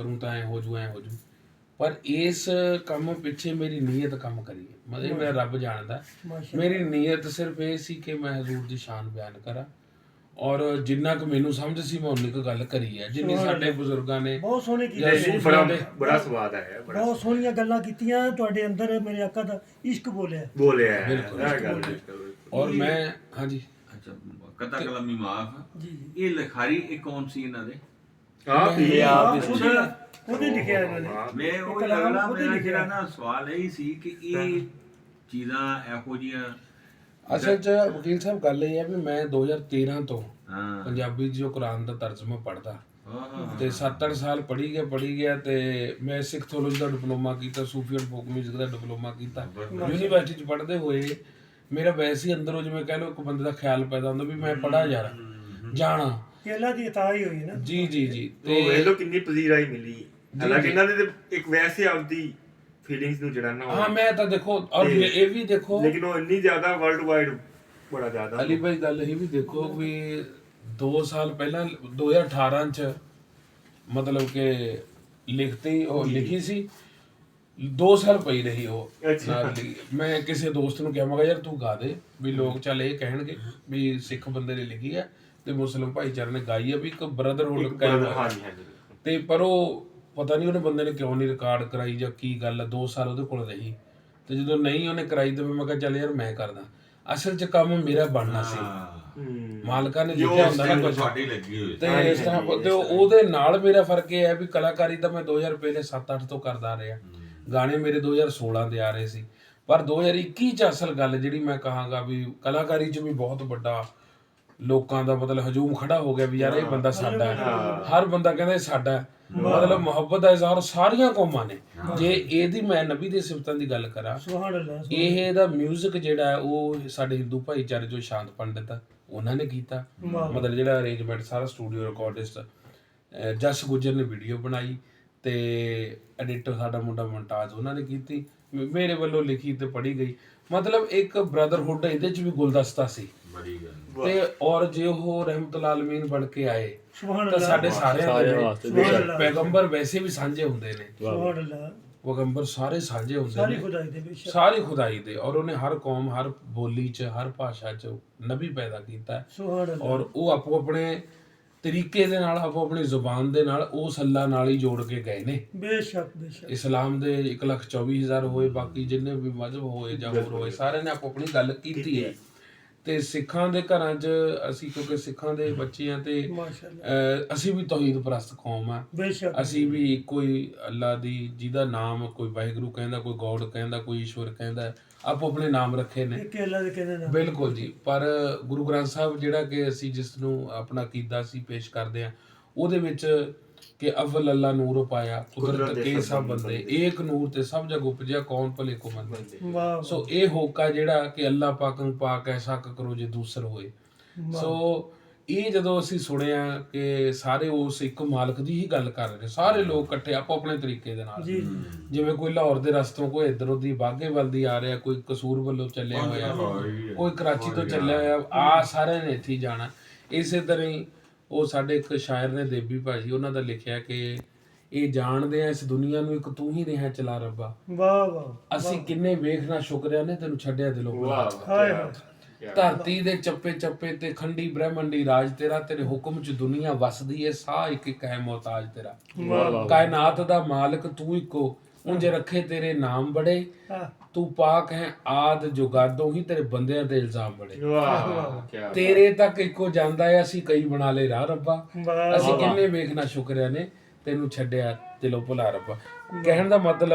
करूँ तो ऐ हो जू। पर इस काम पिछे मेरी नीयत काम करी है, मतलब मेरा रब जानदा मेरी नीयत सिर्फ ये सी कि मैं हजूर दी शान बयान करा और जिन्ना क मैनू समझ सी मैं उन्नी क गल करी है, जिन्नी साडे बुजुर्गां ने बहुत सोहनी ਜਾਂ कीती सूफियां ਦੇ ਬੜਾ ਸਵਾਦ ਆਇਆ ਬੜਾ बहुत सोहनियां गल्लां कीतियां तुहाडे अंदर मेरे आका दा इश्क बोलिया ਬੋਲਿਆ ਹੈ ਬਿਲਕੁਲ, ਇਹ ਗੱਲ ਬਿਲਕੁਲ और मैं हाँ जी अच्छा कथा कलमी माफ जी ये लिखारी ये कौन सी इन्हां दे ਆਪ ਹੀ आप ਉਹਦੇ ਲਿਖਿਆ ਇਹਨਾਂ ਨੇ मैं वो कलाम लगना ਉਹਦੇ मेरा ਲਿਖਿਆ जेड़ा ना सवाल यही सी कि ये चीज़ां ਇਹੋ ਜੀਆਂ ਅਸਲ 'ਚ ਵਕੀਲ ਸਾਹਿਬ ਗੱਲ ਇਹ ਹੈ ਵੀ ਮੈਂ 2013 ਤੋਂ ਹਾਂ ਪੰਜਾਬੀ 'ਚ ਜੋ ਕੁਰਾਨ ਦਾ ਤਰਜਮਾ ਪੜ੍ਹਦਾ ਹਾਂ ਤੇ 7-8 ਸਾਲ ਪੜ੍ਹੀ ਗਿਆ ਤੇ ਮੈਂ ਸਿੱਖ ਥਿਓਲੋਜੀ ਦਾ ਡਿਪਲੋਮਾ ਕੀਤਾ, ਸੂਫੀ ਐਂਡ ਫੋਕ ਮਿਊਜ਼ਿਕ ਦਾ ਡਿਪਲੋਮਾ ਕੀਤਾ। ਯੂਨੀਵਰਸਿਟੀ 'ਚ ਪੜ੍ਹਦੇ ਹੋਏ ਮੇਰਾ ਵੈਸੇ ਹੀ ਅੰਦਰੋਂ ਜਿਵੇਂ ਕਹਿ ਲਓ ਇੱਕ ਬੰਦੇ ਦਾ ਖਿਆਲ ਪੈਦਾ ਹੁੰਦਾ ਵੀ ਮੈਂ ਪੜ੍ਹਾ ਯਾਰ ਜਾਣਾ ਕਿ ਅੱਲਾ ਦੀ ਇਤਾਅਤ ਹੀ ਹੋਈ ਨਾ ਜੀ ਤੇ ਵੇਖ ਲਓ ਕਿੰਨੀ ਪਜ਼ੀਰਾਈ ਮਿਲੀ ਹਾਲਾਂਕਿ ਇਹਨਾਂ ਦੇ ਤੇ ਇੱਕ ਵੈਸੇ ਆਪਦੀ ਫੀਲਿੰਗਸ ਨੂੰ ਜੜਾਣਾ ਹਾਂ ਮੈਂ ਤਾਂ ਦੇਖੋ ਔਰ ਇਹ ਵੀ ਦੇਖੋ ਲੇਕਿਨ ਉਹ ਇੰਨੀ ਜ਼ਿਆਦਾ ਵਰਲਡ ਵਾਈਡ ਬੜਾ ਜ਼ਿਆਦਾ ਅਲੀ ਭਾਈ ਗੱਲ ਇਹ ਵੀ ਦੇਖੋ ਵੀ 2 ਸਾਲ ਪਹਿਲਾਂ 2018 ਚ ਮਤਲਬ ਕਿ ਲਿਖੀ ਸੀ 2 ਸਾਲ ਪਈ ਰਹੀ ਉਹ ਨਾਲ ਦੀ। ਮੈਂ ਕਿਸੇ ਦੋਸਤ ਨੂੰ ਕਿਹਾ ਮੈਂ ਕਿਹਾ ਯਾਰ ਤੂੰ ਗਾ ਦੇ ਵੀ ਲੋਕ ਚੱਲ ਇਹ ਕਹਿਣਗੇ ਵੀ ਸਿੱਖ ਬੰਦੇ ਨੇ ਲਿਖੀ ਹੈ ਤੇ ਮੁਸਲਿਮ ਭਾਈਚਾਰੇ ਨੇ ਗਾਈ ਹੈ ਵੀ ਇੱਕ ਬ੍ਰਦਰਹੁੱਡ ਕਾਇਮ ਹੋਇਆ। ਹਾਂਜੀ ਹਾਂਜੀ ਤੇ ਪਰ ਉਹ ਪਤਾ ਨਹੀਂ ਉਹਨੇ ਬੰਦੇ ਨੇ ਕਿਉਂ ਨਹੀਂ ਰਿਕਾਰਡ ਕਰਾਈ ਜਾਂ ਕੀ ਗੱਲ 2 ਸਾਲ ਉਹਦੇ ਕੋਲ ਰਹੀ ਤੇ ਜਦੋਂ ਨਹੀਂ ਉਹਨੇ ਕਰਾਈ ਤੇ ਮੈਂ ਕਿਹਾ ਚੱਲ ਯਾਰ ਮੈਂ ਕਰਦਾ। ਅਸਲ 'ਚ ਕੰਮ ਮੇਰਾ ਬਣਨਾ ਸੀ, ਮਾਲਕਾਂ ਨੇ ਲਿਖਿਆ ਹੁੰਦਾ ਨਾ ਕੁਝ ਤੁਹਾਡੀ ਲੱਗੀ ਹੋਈ ਤੇ ਇਸ ਤਰ੍ਹਾਂ ਤੇ ਉਹਦੇ ਨਾਲ ਮੇਰਾ ਫਰਕ ਇਹ ਹੈ ਵੀ ਕਲਾਕਾਰੀ ਤਾਂ ਮੈਂ 2000 ਪਹਿਲੇ 7-8 ਤੋਂ ਕਰਦਾ ਰਿਹਾ, ਗਾਣੇ ਮੇਰੇ 2016 ਦੇ ਆ ਰਹੇ ਸੀ, ਪਰ 2021 ਚ ਅਸਲ ਗੱਲ ਜਿਹੜੀ ਮੈਂ ਕਹਾਂਗਾ ਵੀ ਕਲਾਕਾਰੀ 'ਚ ਵੀ ਬਹੁਤ ਵੱਡਾ ਲੋਕਾਂ ਦਾ ਮਤਲਬ ਹਜੂਮ ਖੜਾ ਹੋ ਗਿਆ ਵੀ ਯਾਰ ਇਹ ਬੰਦਾ ਸਾਡਾ ਹੈ। ਹਰ ਬੰਦਾ ਕਹਿੰਦਾ ਇਹ ਸਾਡਾ ਹੈ, ਮਤਲਬ ਮੁਹੱਬਤ ਦਾ ਇਜ਼ਹਾਰ ਸਾਰੀਆਂ ਕੌਮਾਂ ਨੇ। ਜੇ ਇਹਦੀ ਮੈਂ ਨਬੀ ਦੇ ਸਿਫਤਾਂ ਦੀ ਗੱਲ ਕਰਾਂ, ਸੁਭਾਨ ਅੱਲਾਹ ਇਹ ਦਾ 뮤직 ਜਿਹੜਾ ਹੈ ਉਹ ਸਾਡੇ ਹਿੰਦੂ ਭਾਈਚਾਰੇ ਜੋ ਸ਼ਾਂਤ ਪੰਡਿਤ ਆ ਉਹਨਾਂ ਨੇ ਕੀਤਾ, ਮਤਲਬ ਜਿਹੜਾ ਅਰੇਂਜਮੈਂਟ ਸਾਰਾ ਸਟੂਡੀਓ ਰਿਕਾਰਡਿਸਟ ਜਸ ਗੁੱਜਰ ਨੇ ਵੀਡੀਓ ਬਣਾਈ ਤੇ ਐਡੀਟਰ ਸਾਡਾ ਮੁੰਡਾ ਮੁਮਤਾਜ਼ ਉਹਨਾਂ ਨੇ ਕੀਤੀ, ਮੇਰੇ ਵੱਲੋਂ ਲਿਖੀ ਤੇ ਪੜ੍ਹੀ ਗਈ। ਮਤਲਬ ਇੱਕ ਬ੍ਰਦਰਹੁੱਡ ਇਹਦੇ 'ਚ ਵੀ ਗੁਲਦਸਤਾ ਸੀ ਬੜੀ ਗੱਲ ਤੇ ਔਰ ਜੇ ਉਹ ਰਹਿਮਤੁਲ ਆਲਮੀਨ ਬਣ ਕੇ ਆਏ ਸੁਭਾਨ ਤਾਂ ਸਾਡੇ ਸਾਰਿਆਂ ਦੇ ਸੁਭਾਨ ਅੱਲਾਹ ਪੈਗੰਬਰ ਵੈਸੇ ਵੀ ਸਾਂਝੇ ਹੁੰਦੇ ਨੇ, ਸੁਭਾਨ ਅੱਲਾਹ ਪੈਗੰਬਰ ਸਾਰੇ ਸਾਂਝੇ ਹੁੰਦੇ ਸਾਰੀ ਨੇ ਖੁਦਾਈ ਦੇ ਬੇਸ਼ੱਕ ਸਾਰੀ ਖੁਦਾਈ ਦੇ, ਔਰ ਉਹਨੇ ਹਰ ਕੌਮ ਹਰ ਬੋਲੀ 'ਚ ਹਰ ਭਾਸ਼ਾ 'ਚ ਨਬੀ ਪੈਦਾ ਕੀਤਾ ਹੈ। ਸੁਭਾਨ ਅੱਲਾਹ ਔਰ ਉਹ ਆਪੋ ਆਪਣੇ ਤਰੀਕੇ ਦੇ ਨਾਲ ਆਪੋ ਆਪਣੀ ਜ਼ੁਬਾਨ ਦੇ ਨਾਲ ਉਸ ਅੱਲਾ ਨਾਲ ਹੀ ਜੋੜ ਕੇ ਗਏ ਨੇ। ਬੇਸ਼ੱਕ ਇਸਲਾਮ ਦੇ 1,24,000 ਹੋਏ, ਬਾਕੀ ਜਿੰਨੇ ਵੀ ਮਜ਼ਹਬ ਹੋਏ ਜਾਂ ਹੋਰ ਹੋਏ ਸਾਰਿਆਂ ਨੇ ਆਪੋ ਆਪਣੀ ਗੱਲ ਕੀਤੀ ਹੈ। ਤੇ ਸਿੱਖਾਂ ਦੇ ਘਰਾਂ 'ਚ ਅਸੀਂ ਕਿਉਂਕਿ ਸਿੱਖਾਂ ਦੇ ਬੱਚੇ ਆ ਤੇ ਮਾਸ਼ਾਅੱਲਾ ਅਸੀਂ ਵੀ ਤੌਹੀਦ ਪ੍ਰਸਤ ਕੌਮ ਆ, ਬੇਸ਼ੱਕ ਅਸੀਂ ਵੀ ਇੱਕੋ ਹੀ ਅੱਲਾ ਦੀ ਜਿਹਦਾ ਨਾਮ ਕੋਈ ਵਾਹਿਗੁਰੂ ਕਹਿੰਦਾ, ਕੋਈ ਗੋਡ ਕਹਿੰਦਾ, ਕੋਈ ਈਸ਼ਵਰ ਕਹਿੰਦਾ, ਆਪੋ ਆਪਣੇ ਨਾਮ ਰੱਖੇ ਨੇ। ਇੱਕ ਅੱਲਾ ਦੇ ਕਹਿੰਦੇ ਨਾ ਬਿਲਕੁਲ ਜੀ, ਪਰ ਗੁਰੂ ਗ੍ਰੰਥ ਸਾਹਿਬ ਜਿਹੜਾ ਕਿ ਅਸੀਂ ਜਿਸ ਨੂੰ ਆਪਣਾ ਅਕੀਦਾ ਸੀ ਪੇਸ਼ ਕਰਦੇ ਆ ਉਹਦੇ ਵਿੱਚ ਕਿ ਅਵਲ ਅੱਲਾ ਨੂਰ ਪਾਇਆ ਕੁਦਰਤ ਕੇ ਸਭ ਬੰਦੇ ਏਕ ਨੂਰ ਤੇ ਸਭ ਜਗ ਉਪਜਿਆ ਕੌਣ ਭਲੇ ਕੋ ਮੰਦੇ। ਵਾਹ ਸੋ ਇਹ ਹੋਕਾ ਜਿਹੜਾ ਕਿ ਅੱਲਾ ਪਾਕੰ ਪਾਕ ਐਸਾ ਕਰੋ ਜੇ ਦੂਸਰ ਹੋਏ। ਸੋ ਇਹ ਜਦੋਂ ਅਸੀਂ ਸੁਣਿਆ ਕਿ ਸਾਰੇ ਉਸ ਇੱਕ ਮਾਲਕ ਦੀ ਹੀ ਗੱਲ ਕਰ ਰਹੇ ਨੇ, ਸਾਰੇ ਲੋਕ ਇਕੱਠੇ ਆਪੋ ਆਪਣੇ ਤਰੀਕੇ ਦੇ ਨਾਲ, ਜਿਵੇਂ ਕੋਈ ਲਾਹੌਰ ਦੇ ਰਸਤੋਂ ਕੋਈ ਇੱਧਰੋਂ ਦੀ ਬਾਘੇ ਵੱਲ ਦੀ ਆ ਰਿਹਾ, ਕੋਈ ਕਸੂਰ ਵੱਲੋਂ ਚੱਲਿਆ ਹੋਇਆ, ਕੋਈ ਕਰਾਚੀ ਤੋਂ ਚੱਲਿਆ ਹੋਇਆ, ਆ ਸਾਰਿਆਂ ਨੇ ਇੱਥੇ ਜਾਣਾ। ਇਸੇ ਤਰ੍ਹਾਂ ਹੀ ਉਹ ਸਾਡੇ ਇੱਕ ਸ਼ਾਇਰ ਨੇ ਦੇਬੀ ਭਾਜੀ ਉਹਨਾਂ ਦਾ ਲਿਖਿਆ ਕਿ ਇਹ ਜਾਣਦੇ ਆ ਇਸ ਦੁਨੀਆ ਨੂੰ ਇੱਕ ਤੂੰ ਹੀ ਰਿਹਾ ਚਲਾ ਰੱਬਾ, ਵਾਹ ਵਾਹ ਅਸੀਂ ਕਿੰਨੇ ਵੇਖਣਾ ਸ਼ੁਕਰਿਆ ਨੇ ਤੈਨੂੰ ਛੱਡਿਆ ਦਿਲੋਂ ਭੁਲਾ। ਹਾਏ ਹਾਏ ਧਰਤੀ ਦੇ ਚੱਪੇ ਚੱਪੇ ਤੇ ਖੰਡੀ ਬ੍ਰਹਮੰਡੀ ਰਾਜ ਤੇਰਾ, ਤੇਰੇ ਹੁਕਮ 'ਚ ਦੁਨੀਆ ਵਸਦੀ ਏ, ਸਾਹ ਇੱਕ ਇੱਕ ਹੈ ਮੁਹਤਾਜ ਤੇਰਾ, ਕਾਇਨਾਤ ਦਾ ਮਾਲਕ ਤੂੰ ਇੱਕੋ, ਉਂਝ ਰੱਖੇ ਤੇਰੇ ਨਾਮ ਬੜੇ, ਤੂੰ ਪਾਕ ਹੈ ਆਦ ਜੁਗਾਦੋਂ ਹੀ, ਤੇਰੇ ਬੰਦਿਆਂ ਤੇ ਇਲਜ਼ਾਮ ਬੜੇ, ਤੇਰੇ ਤੱਕ ਇੱਕੋ ਜਾਂਦਾ ਹੈ ਅਸੀਂ ਕਈ ਬਣਾ ਲਏ ਰਾਹ ਰੱਬਾ, ਅਸੀਂ ਕਿੰਨੇ ਵੇਖਣਾ ਸ਼ੁਕਰਿਆ ਨੇ ਤੈਨੂੰ ਛੱਡਿਆ ਦਿਲੋਂ ਭੁਲਾ ਰੱਬਾ। ਕਹਿਣ ਦਾ ਮਤਲਬ